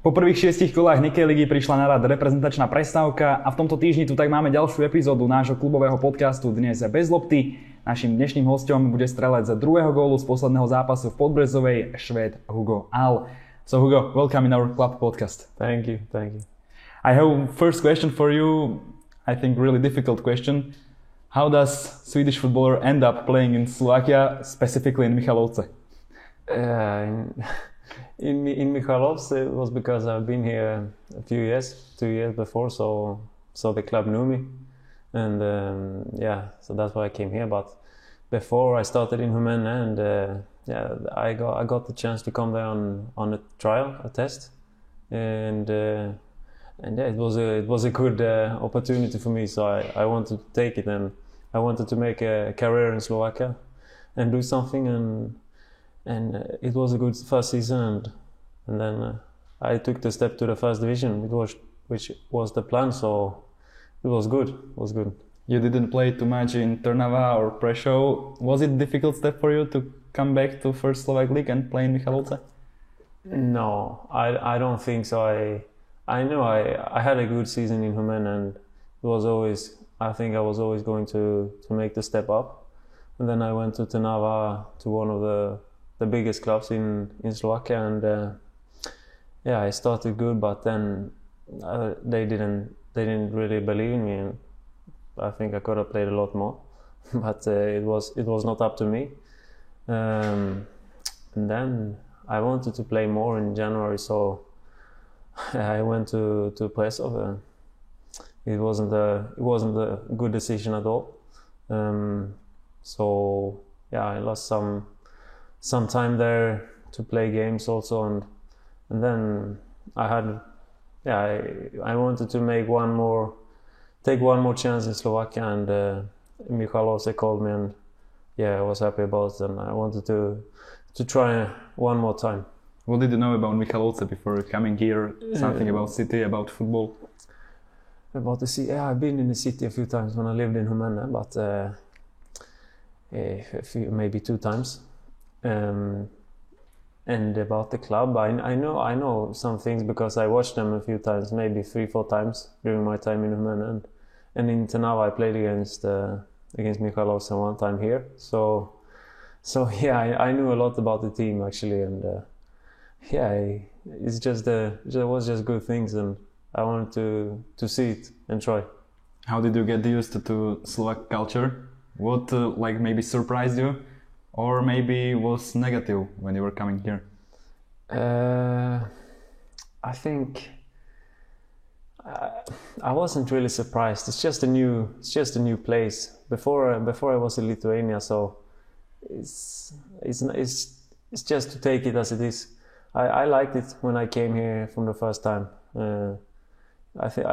Po prvých 6 kolách Nikej ligy prišla na rad reprezentačná prestávka a v tomto týždni tu tak máme ďalšiu epizódu nášho klubového podcastu Dnes bez lopty. Naším dnešným hosťom bude strelec druhého gólu z posledného zápasu v Podbrezovej, Švéd Hugo Ahl. So Hugo, welcome in our club podcast. Thank you. I have first question for you, I think really difficult question. How does Swedish footballer end up playing in Slovakia, specifically in Michalovce? In Michalovce it was because I've been here a few years, 2 years before, so the club knew me, and so that's why I came here. But before I started in Humen, and I got the chance to come there on a trial, a test, and it was a good opportunity for me. So I wanted to take it, and I wanted to make a career in Slovakia and do something, and it was a good first season, and then I took the step to the first division, which was the plan, so it was good. You didn't play too much in Trnava or Prešov. Was it a difficult step for you to come back to first Slovak league and play in Michalovce? No, I don't think so. I know I had a good season in Humen, and I think I was always going to make the step up, and then I went to Trnava, to one of the biggest clubs in Slovakia, and I started good, but then they didn't really believe in me, and I think I could have played a lot more, but it was not up to me. And then I wanted to play more in January, so I went to Prešov. It wasn't a good decision at all. I lost some time there to play games also, and then I wanted to take one more chance in Slovakia, and Michalovce called me, and I was happy about it, and I wanted to try one more time. What did you know about Michalovce before coming here? Something about city, about football? About the city, I've been in the city a few times when I lived in Humen, but maybe 2 times. And about the club, I know some things because I watched them a few times, maybe 3-4 times during my time in Humen, and in Trnava I played against Michalovce one time here. So I knew a lot about the team actually, and it was just good things, and I wanted to see it and try. How did you get used to Slovak culture? What maybe surprised you? Or maybe was negative when you were coming here? I think I wasn't really surprised. It's just a new place. Before I was in Lithuania, so it's just to take it as it is. I liked it when I came here from the first time. I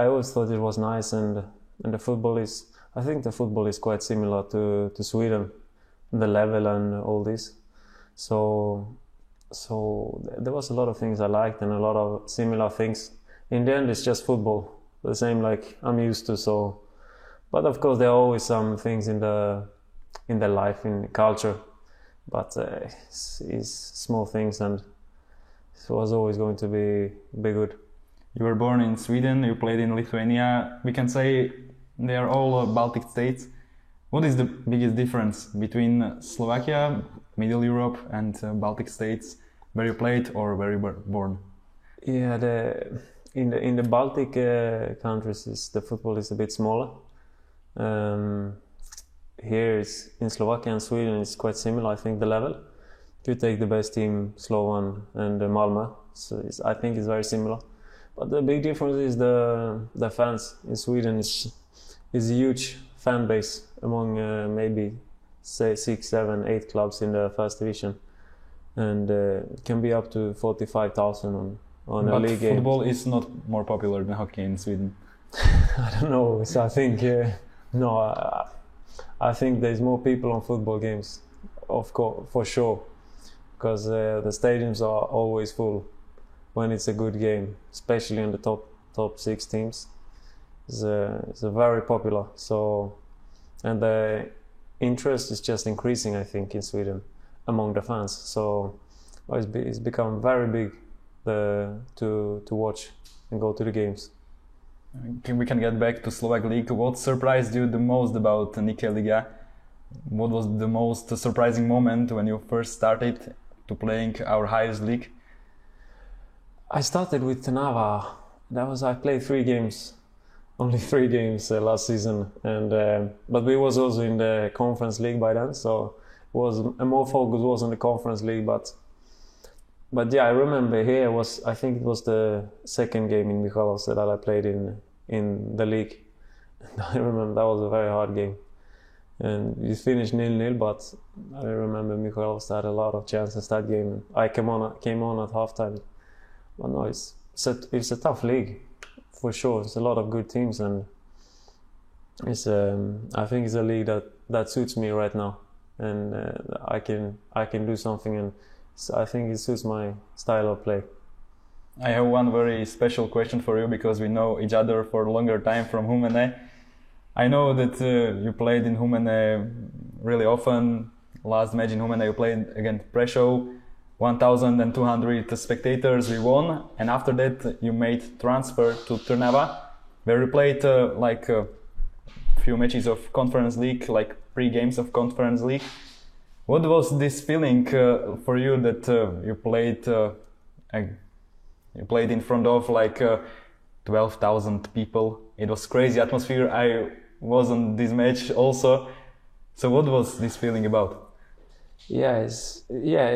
always thought it was nice, and the football is. I think the football is quite similar to Sweden. The level and all this, so there was a lot of things I liked and a lot of similar things. In the end, it's just football, the same like I'm used to. So, but of course there are always some things in the life, in culture, but it's small things, and it was always going to be good. You were born in Sweden. You played in Lithuania. We can say they are all Baltic states. What is the biggest difference between Slovakia, Middle Europe, and Baltic states, where you played or where you were born? Yeah, in the Baltic countries, the football is a bit smaller. Here in Slovakia and Sweden, it's quite similar. I think the level. If you take the best team, Slovan and Malmö, so I think it's very similar. But the big difference is the fans. In Sweden, is a huge fan base among maybe say 6, 7, 8 clubs in the first division, and it can be up to 45,000 on a league game. But football is not more popular than hockey in Sweden. I don't know. So I think I think there's more people on football games, of course, for sure, because the stadiums are always full when it's a good game, especially in the top 6 teams. It's very popular. So, and the interest is just increasing, I think, in Sweden among the fans. So it's become very big, to watch and go to the games. We can get back to Slovak League. What surprised you the most about Nike Liga? What was the most surprising moment when you first started to playing our highest league? I started with Trnava. I played 3 games, only 3 games last season, and but we was also in the Conference League by then, so more focus was on the Conference League. But yeah, I remember here I think it was the second game in Michalovce that I played in the league. I remember that was a very hard game, and we finished 0-0. But I remember Michalovce had a lot of chances that game. I came on at halftime. But no, it's a tough league, for sure. It's a lot of good teams, and I think it's a league that suits me right now, and I can do something, and I think it suits my style of play. I have one very special question for you, because we know each other for a longer time from Humene. I know that you played in Humene really often. Last match in Humene you played against Prešov. 1,200 spectators we won, and after that you made transfer to Trnava, where you played few matches of Conference League, like 3 games of Conference League. What was this feeling for you that you played in front of 12,000 people? It was crazy atmosphere. I was on this match also. So what was this feeling about? Yeah,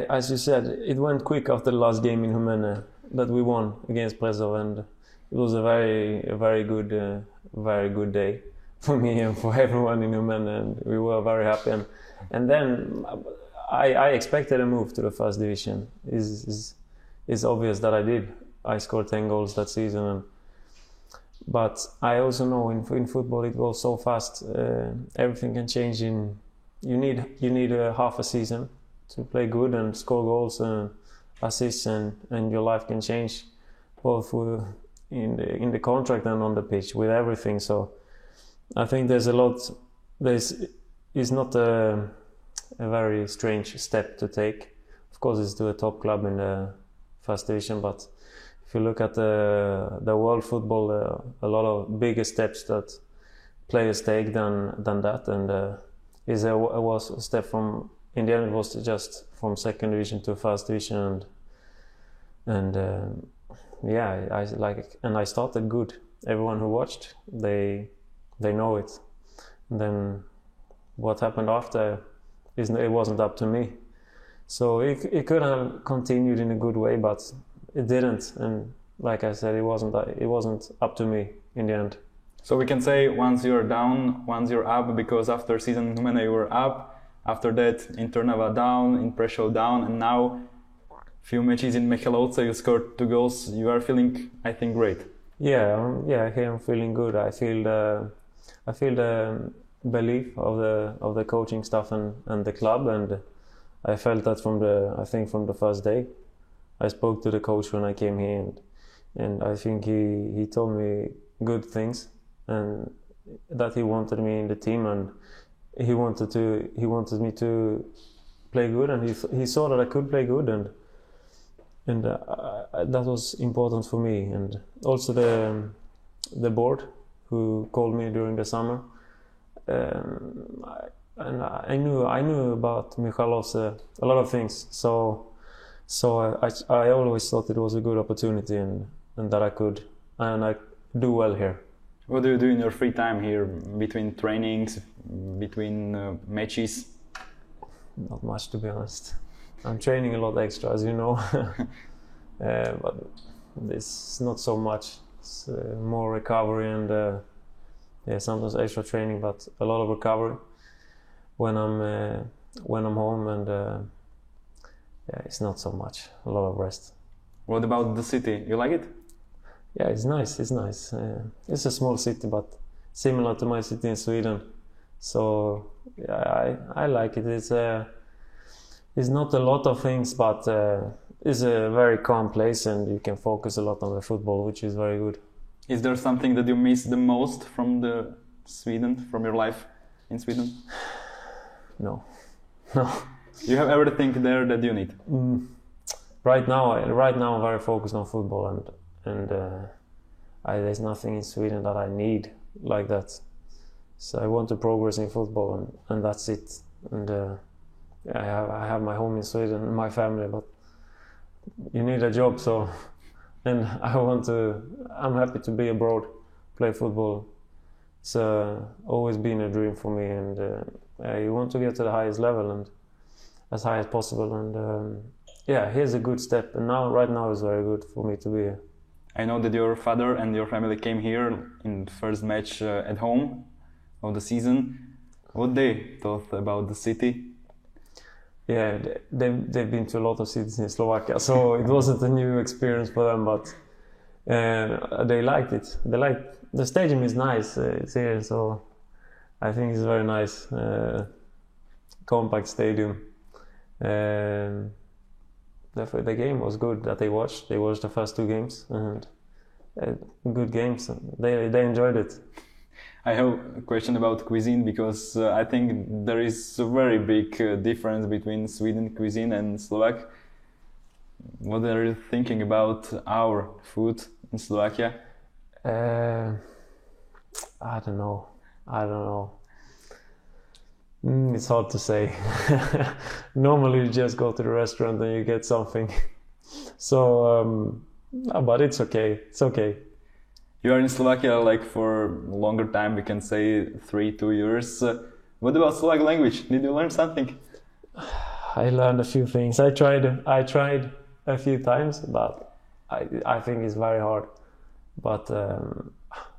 as you said, it went quick after the last game in Humene that we won against Prešov, and it was a very good day for me and for everyone in Humene, and we were very happy. And then I expected a move to the first division. It's obvious that I did. I scored 10 goals that season, but I also know in football it goes so fast. Everything can change in. You need half a season to play good and score goals and assists, and your life can change both in the contract and on the pitch with everything. So I think there's a lot. It's not a very strange step to take. Of course, it's to a top club in the first division, but if you look at the world football, a lot of bigger steps that players take than that, and. It was a step from, in the end it was just from second division to first division, and I like it. And I started good. Everyone who watched, they know it. And then what happened after it wasn't up to me. So it could have continued in a good way, but it didn't. And like I said, it wasn't up to me in the end. So we can say once you're down, once you're up, because after season in Humene you were up, after that in Trnava down, in Prešov down, and now few matches in Michalovce you scored 2 goals. You are feeling, I think, great. Yeah, I'm feeling good. I feel the belief of the coaching staff and the club, and I felt that from the first day. I spoke to the coach when I came here, and I think he told me good things, and that he wanted me in the team, and he wanted me to play good, and he saw that I could play good, and that was important for me. And also the board who called me during the summer, and I knew about Michalovce a lot of things, so I always thought it was a good opportunity, and that I could do well here. What do you do in your free time here, between trainings, between matches? Not much, to be honest. I'm training a lot extra, as you know, but it's not so much. It's more recovery and sometimes extra training, but a lot of recovery when I'm home, and it's not so much. A lot of rest. What about the city? You like it? Yeah, it's nice. It's nice. It's a small city, but similar to my city in Sweden. So yeah, I like it. It's not a lot of things, but it's a very calm place, and you can focus a lot on the football, which is very good. Is there something that you miss the most from from your life in Sweden? No. You have everything there that you need. right now I'm very focused on football, and there's nothing in Sweden that I need like that. So I want to progress in football, and that's it. And I have my home in Sweden and my family, but you need a job, so and I'm happy to be abroad, play football. It's always been a dream for me, and you want to get to the highest level and as high as possible. And here's a good step, and right now is very good for me to be here. I know that your father and your family came here in the first match at home of the season. What they thought about the city? Yeah, they've been to a lot of cities in Slovakia, so it wasn't a new experience for them, but they liked it. The stadium is nice. It's here, so I think it's very nice, compact stadium. The game was good that they watched. They watched the first 2 games, and good games. They enjoyed it. I have a question about cuisine, because I think there is a very big difference between Sweden cuisine and Slovak. What are you thinking about our food in Slovakia? I don't know. It's hard to say. Normally you just go to the restaurant and you get something. So, but it's okay. It's okay. You are in Slovakia like for a longer time, we can say 2 years. What about Slovak language? Did you learn something? I learned a few things. I tried a few times, but I think it's very hard. But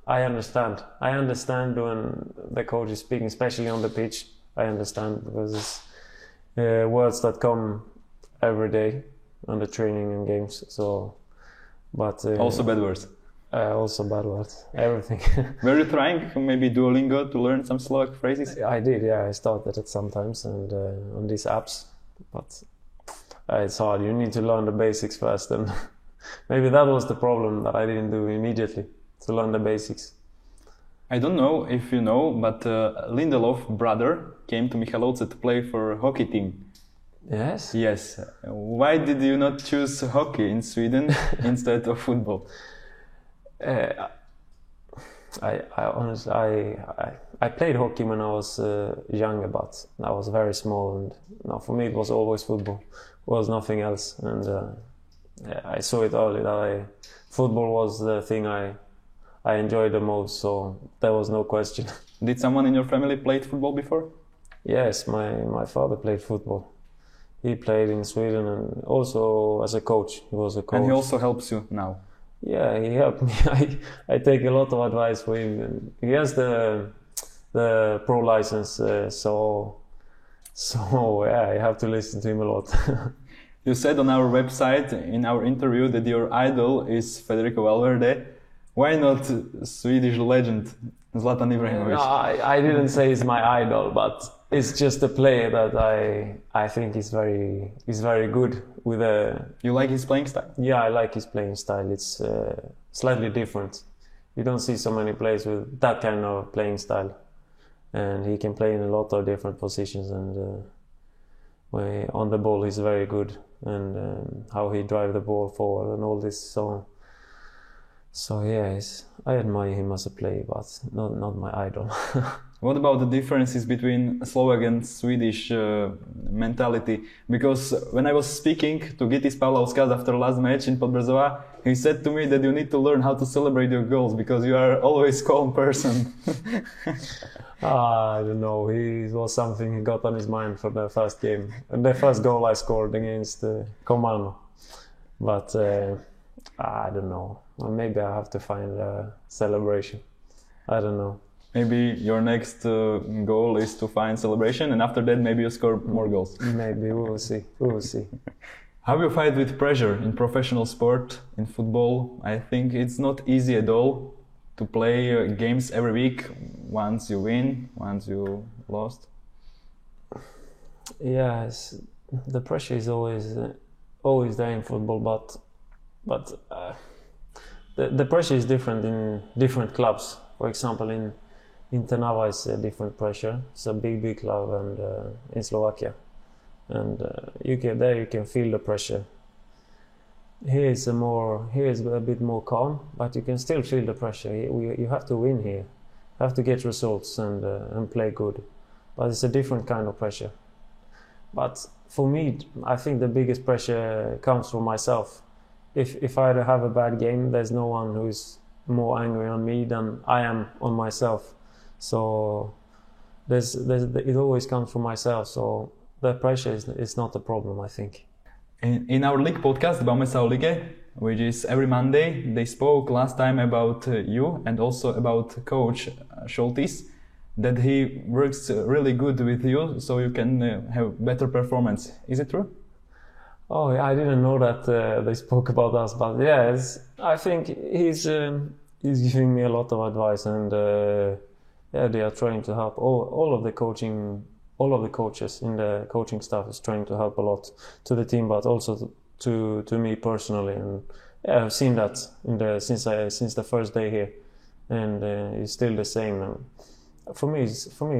I understand. I understand when the coach is speaking, especially on the pitch. I understand, because it's words that come every day on the training and games. So, but also bad words. Also bad words. Everything. Were you trying maybe Duolingo to learn some Slovak phrases? I did. Yeah, I started it sometimes and on these apps, but it's hard. You need to learn the basics first, and maybe that was the problem, that I didn't do immediately, to learn the basics. I don't know if you know, but Lindelof's brother came to Michalovce to play for hockey team. Yes? Yes. Why did you not choose hockey in Sweden instead of football? I honestly played hockey when I was younger, but I was very small, and for me it was always football. It was nothing else, and I saw it early that football was the thing I enjoyed the most, so there was no question. Did someone in your family played football before? Yes, my father played football. He played in Sweden, and also as a coach. He was a coach. And he also helps you now? Yeah, he helped me. I take a lot of advice from him. He has the pro license, so yeah, I have to listen to him a lot. You said on our website in our interview that your idol is Federico Valverde. Why not Swedish legend Zlatan Ibrahimovic? No, I didn't say he's my idol, but it's just a player that I think is very good with a. You like his playing style? Yeah, I like his playing style. It's slightly different. You don't see so many players with that kind of playing style, and he can play in a lot of different positions. And when on the ball, he's very good, and how he drives the ball forward and all this. So yes, I admire him as a player, but not my idol. What about the differences between Slovak and Swedish mentality? Because when I was speaking to Gitis Pavlauskas after last match in Podbrezova, he said to me that you need to learn how to celebrate your goals because you are always calm person. I don't know. It was something he got on his mind for the first game. And the first goal I scored against Comano. But I don't know. Well, maybe I have to find a celebration. I don't know. Maybe your next goal is to find celebration, and after that maybe you score more goals. Maybe, we will see. We will see. How do you fight with pressure in professional sport, in football? I think it's not easy at all to play games every week. Once you win, once you lost. Yes, the pressure is always there in football, but the pressure is different in different clubs. For example, in Trnava is a different pressure. It's a big club, and in Slovakia, and you can feel the pressure. he is a bit more calm, but you can still feel the pressure. You have to win here, you have to get results and play good, but it's a different kind of pressure. But for me, I think the biggest pressure comes from myself. If I have a bad game, there's no one who is more angry on me than I am on myself. So it always comes from myself. So the pressure is not a problem, I think. In our league podcast, Bavme sa o lige, which is every Monday, they spoke last time about you and also about coach Šoltis, that he works really good with you, so you can have better performance. Is it true? Oh, I didn't know that they spoke about us, but yeah, I think he's giving me a lot of advice, and yeah, they are trying to help. All of the coaches in the coaching staff is trying to help a lot to the team, but also to me personally. And yeah, I've seen that since the first day here, and it's still the same. And for me,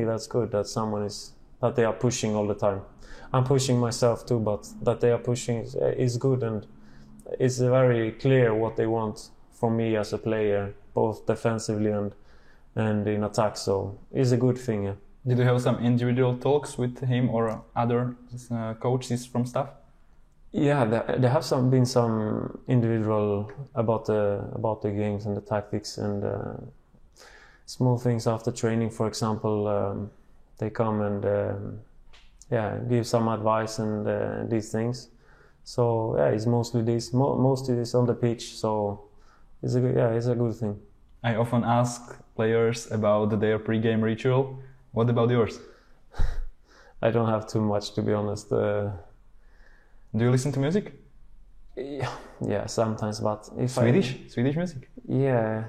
that's good that they are pushing all the time. I'm pushing myself too, but that they are pushing is good, and it's very clear what they want from me as a player, both defensively and in attack. So it's a good thing. Yeah. Did you have some individual talks with him or other coaches from staff? Yeah, there have been some individual about the games and the tactics and small things after training. For example, they come and give some advice and these things. So yeah, it's mostly this on the pitch. So it's a good thing. I often ask players about their pre-game ritual. What about yours? I don't have too much, to be honest. Do you listen to music? Yeah, sometimes, but Swedish music? Yeah,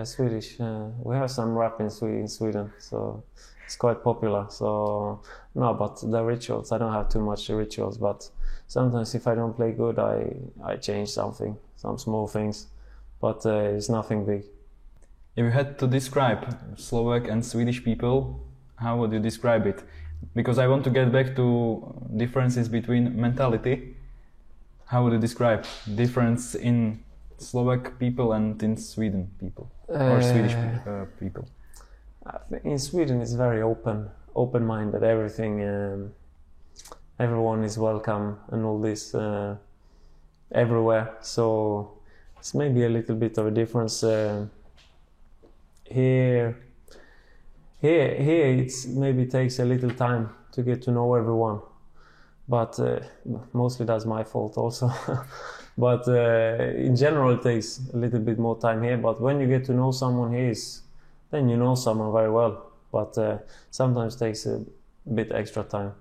Swedish. We have some rap in Sweden, so it's quite popular. So no, but the rituals, I don't have too much rituals, but sometimes if I don't play good, I change something, some small things, but it's nothing big. If you had to describe Slovak and Swedish people, how would you describe it? Because I want to get back to differences between mentality. How would you describe difference in Slovak people and in Sweden people or Swedish people? I think in Sweden it's very open-minded. Everything, everyone is welcome, and all this everywhere. So it's maybe a little bit of a difference. Here it's maybe takes a little time to get to know everyone, but mostly that's my fault also. But in general it takes a little bit more time here, but when you get to know someone here, then you know someone very well, but sometimes takes a bit extra time.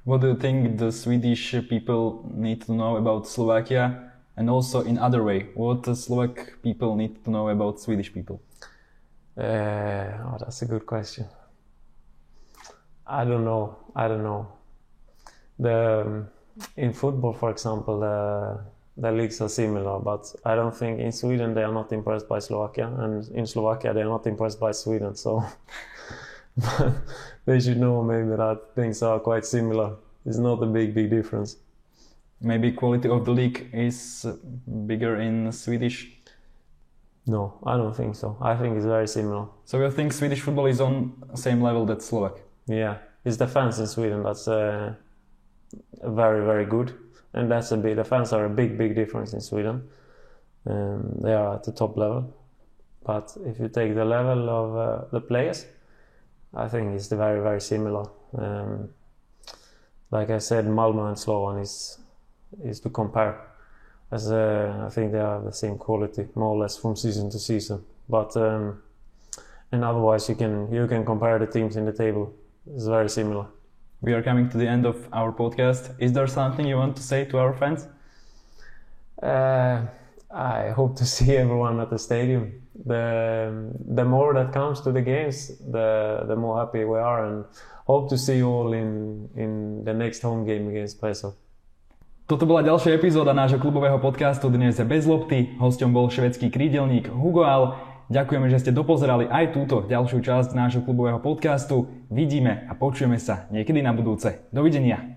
What do you think the Swedish people need to know about Slovakia, and also in other way, what the Slovak people need to know about Swedish people? That's a good question. I don't know. In football, for example, the leagues are similar, but I don't think in Sweden they are not impressed by Slovakia, and in Slovakia they are not impressed by Sweden. So they should know maybe that things are quite similar. It's not a big difference. Maybe quality of the league is bigger in Swedish. No, I don't think so. I think it's very similar. So you think Swedish football is on the same level that Slovak? Yeah, it's the fans in Sweden that's very, very good, and the fans are a big difference in Sweden. They are at the top level, but if you take the level of the players, I think it's very, very similar. Like I said, Malmö and Slovan is to compare. As I think they have the same quality, more or less, from season to season. But and otherwise, you can compare the teams in the table. It's very similar. We are coming to the end of our podcast. Is there something you want to say to our fans? I hope to see everyone at the stadium. The more that comes to the games, the more happy we are, and hope to see you all in the next home game against Prešov. Toto bola ďalšia epizóda nášho klubového podcastu Dnes bez lopty. Hosťom bol švédsky krídelník Hugo Ahl. Ďakujeme, že ste dopozerali aj túto ďalšiu časť nášho klubového podcastu. Vidíme a počujeme sa niekedy na budúce. Dovidenia.